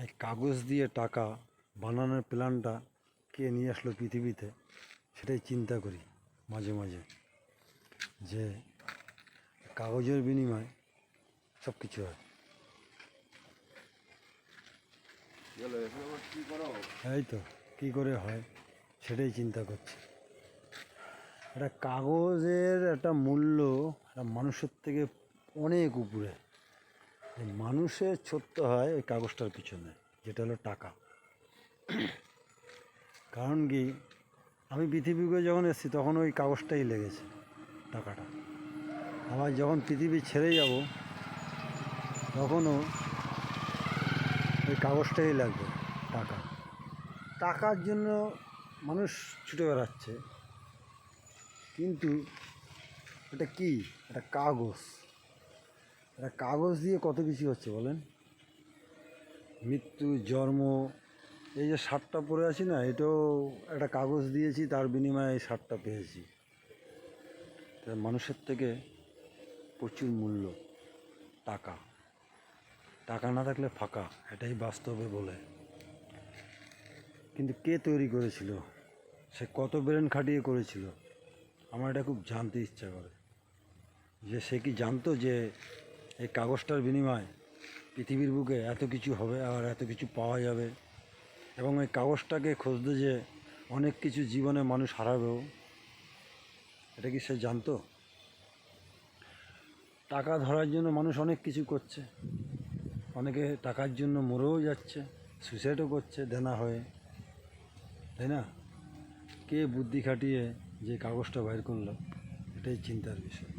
এই কাগজ দিয়ে টাকা বানানোর প্ল্যানটা কে নিয়ে আসলো পৃথিবীতে, সেটাই চিন্তা করি মাঝে মাঝে, যে কাগজের বিনিময়ে সব কিছু হয়। এই তো কী করে হয় সেটাই চিন্তা করছি। একটা কাগজের একটা মূল্য একটা মানুষের থেকে অনেক উপরে। এই মানুষের ছোট্ট হয় ওই কাগজটার পিছনে, যেটা হলো টাকা। কারণ কি, আমি পৃথিবীকে যখন এসেছি তখন ওই কাগজটাই লেগেছে, টাকাটা। আবার যখন পৃথিবী ছেড়ে যাব তখনও ওই কাগজটাই লাগবে, টাকা। টাকার জন্য মানুষ ছুটে বেড়াচ্ছে, কিন্তু এটা কি? এটা কাগজ। এটা কাগজ দিয়ে কত কিছু হচ্ছে বলেন। মৃত্যু, জন্ম, এই যে শার্টটা পরে আছি না, এটাও একটা কাগজ দিয়েছি, তার বিনিময়ে এই শার্টটা পেয়েছি। তাই মানুষের থেকে প্রচুর মূল্য টাকা। টাকা না থাকলে ফাঁকা, এটাই বাস্তবে বলে। কিন্তু কে তৈরি করেছিল, সে কত ব্রেন খাটিয়ে করেছিল, আমার এটা খুব জানতে ইচ্ছা করে। যে সে কি জানতো যে এই কাগজটার বিনিময়ে পৃথিবীর বুকে এত কিছু হবে, আর এত কিছু পাওয়া যাবে, এবং এই কাগজটাকে খুঁজতে যে অনেক কিছু জীবনে মানুষ হারাবেও, এটা কি সে জানতো? টাকা ধরার জন্য মানুষ অনেক কিছু করছে, অনেকে টাকার জন্য মরেও যাচ্ছে, সুইসাইডও করছে দেনা হয়ে, তাই না? কে বুদ্ধি খাটিয়ে যে কাগজটা বাইর করলো, এটাই চিন্তার বিষয়।